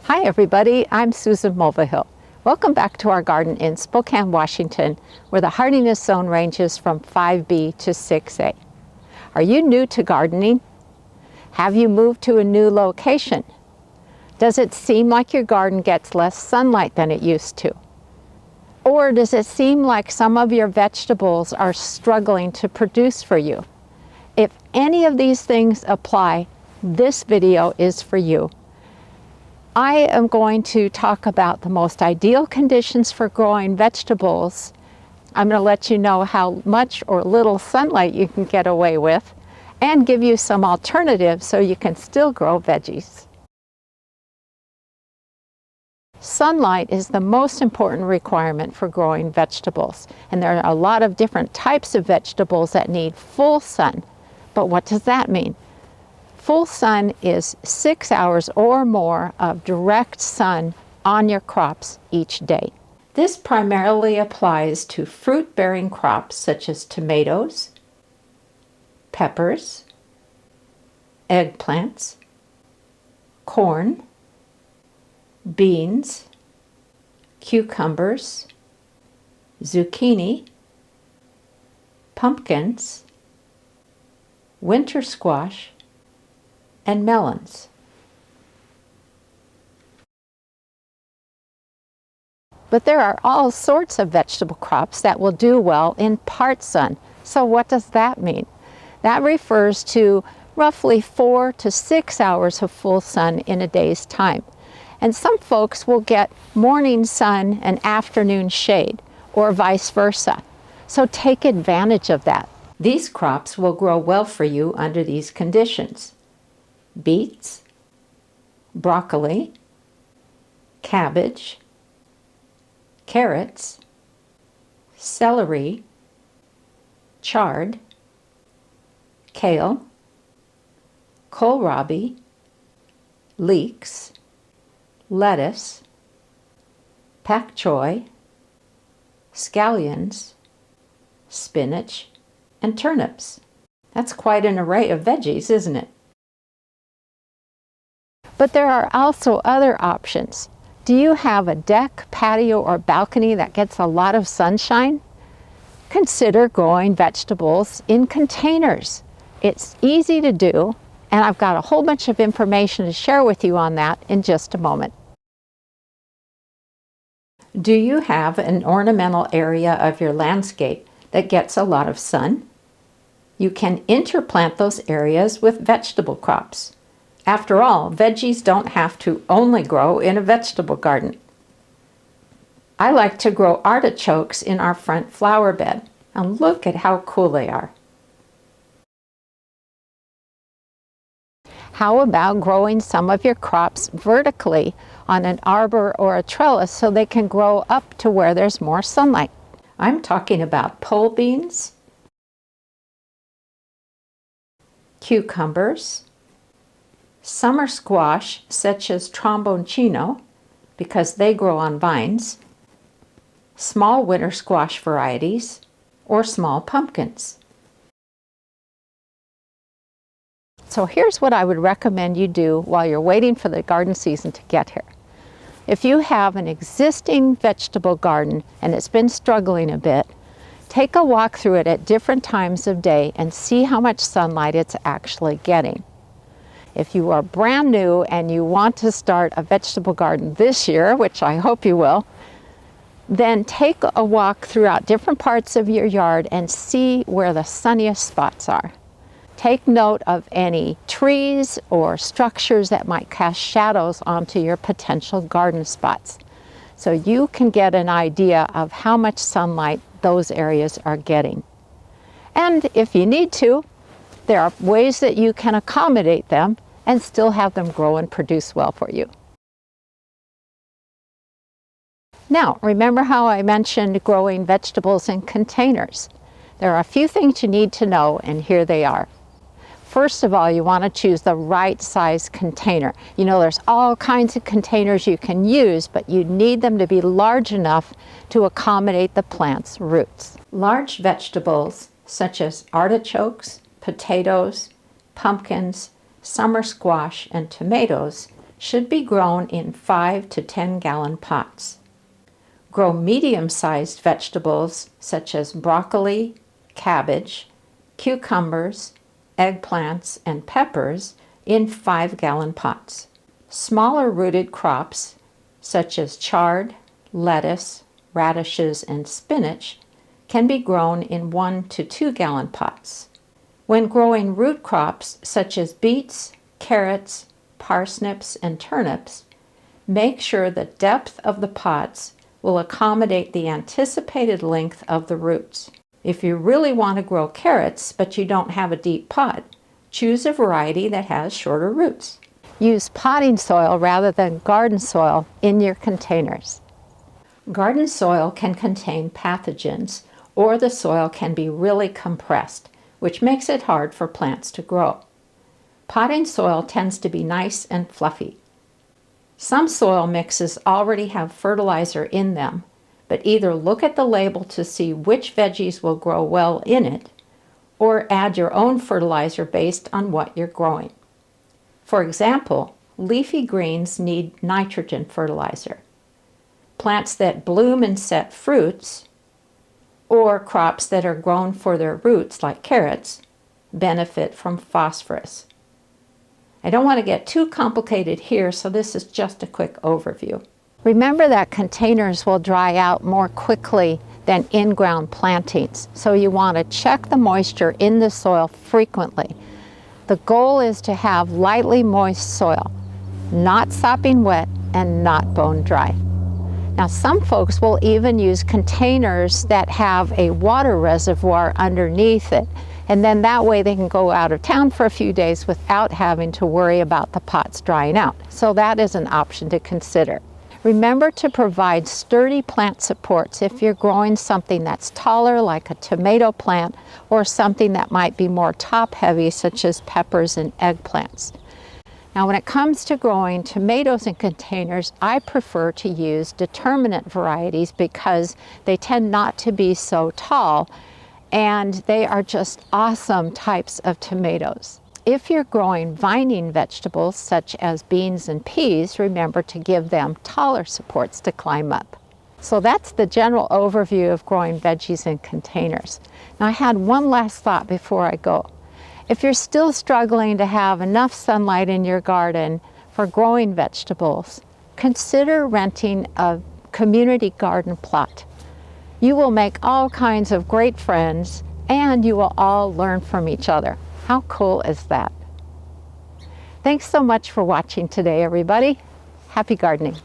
Hi everybody, I'm Susan Mulvihill. Welcome back to our garden in Spokane, Washington, where the hardiness zone ranges from 5B to 6A. Are you new to gardening? Have you moved to a new location? Does it seem like your garden gets less sunlight than it used to? Or does it seem like some of your vegetables are struggling to produce for you? If any of these things apply, this video is for you. I am going to talk about the most ideal conditions for growing vegetables. I'm going to let you know how much or little sunlight you can get away with and give you some alternatives so you can still grow veggies. Sunlight is the most important requirement for growing vegetables, and there are a lot of different types of vegetables that need full sun. But what does that mean? Full sun is 6 hours or more of direct sun on your crops each day. This primarily applies to fruit-bearing crops such as tomatoes, peppers, eggplants, corn, beans, cucumbers, zucchini, pumpkins, winter squash, and melons. But there are all sorts of vegetable crops that will do well in part sun. So what does that mean? That refers to roughly 4 to 6 hours of full sun in a day's time. And some folks will get morning sun and afternoon shade, or vice versa. So take advantage of that. These crops will grow well for you under these conditions. Beets, broccoli, cabbage, carrots, celery, chard, kale, kohlrabi, leeks, lettuce, pak choi, scallions, spinach, and turnips. That's quite an array of veggies, isn't it? But there are also other options. Do you have a deck, patio, or balcony that gets a lot of sunshine? Consider growing vegetables in containers. It's easy to do, and I've got a whole bunch of information to share with you on that in just a moment. Do you have an ornamental area of your landscape that gets a lot of sun? You can interplant those areas with vegetable crops. After all, veggies don't have to only grow in a vegetable garden. I like to grow artichokes in our front flower bed, and look at how cool they are. How about growing some of your crops vertically on an arbor or a trellis so they can grow up to where there's more sunlight? I'm talking about pole beans, cucumbers, summer squash such as tromboncino, because they grow on vines, small winter squash varieties, or small pumpkins. So here's what I would recommend you do while you're waiting for the garden season to get here. If you have an existing vegetable garden and it's been struggling a bit, take a walk through it at different times of day and see how much sunlight it's actually getting. If you are brand new and you want to start a vegetable garden this year, which I hope you will, then take a walk throughout different parts of your yard and see where the sunniest spots are. Take note of any trees or structures that might cast shadows onto your potential garden spots, so you can get an idea of how much sunlight those areas are getting. And if you need to, there are ways that you can accommodate them and still have them grow and produce well for you. Now, remember how I mentioned growing vegetables in containers? There are a few things you need to know, and here they are. First of all, you want to choose the right size container. You know, there's all kinds of containers you can use, but you need them to be large enough to accommodate the plant's roots. Large vegetables such as artichokes, potatoes, pumpkins, summer squash, and tomatoes should be grown in 5 to 10 gallon pots. Grow medium-sized vegetables such as broccoli, cabbage, cucumbers, eggplants, and peppers in 5 gallon pots. Smaller rooted crops such as chard, lettuce, radishes, and spinach can be grown in 1 to 2 gallon pots. When growing root crops such as beets, carrots, parsnips, and turnips, make sure the depth of the pots will accommodate the anticipated length of the roots. If you really want to grow carrots but you don't have a deep pot, choose a variety that has shorter roots. Use potting soil rather than garden soil in your containers. Garden soil can contain pathogens, or the soil can be really compressed, which makes it hard for plants to grow. Potting soil tends to be nice and fluffy. Some soil mixes already have fertilizer in them, but either look at the label to see which veggies will grow well in it, or add your own fertilizer based on what you're growing. For example, leafy greens need nitrogen fertilizer. Plants that bloom and set fruits, or crops that are grown for their roots like carrots, benefit from phosphorus. I don't want to get too complicated here, so this is just a quick overview. Remember that containers will dry out more quickly than in-ground plantings, so you want to check the moisture in the soil frequently. The goal is to have lightly moist soil, not sopping wet and not bone dry. Now, some folks will even use containers that have a water reservoir underneath it, and then that way they can go out of town for a few days without having to worry about the pots drying out. So that is an option to consider. Remember to provide sturdy plant supports if you're growing something that's taller like a tomato plant, or something that might be more top heavy such as peppers and eggplants. Now, when it comes to growing tomatoes in containers, I prefer to use determinate varieties because they tend not to be so tall, and they are just awesome types of tomatoes. If you're growing vining vegetables such as beans and peas, remember to give them taller supports to climb up. So that's the general overview of growing veggies in containers. Now, I had one last thought before I go. If you're still struggling to have enough sunlight in your garden for growing vegetables, consider renting a community garden plot. You will make all kinds of great friends, and you will all learn from each other. How cool is that? Thanks so much for watching today, everybody. Happy gardening.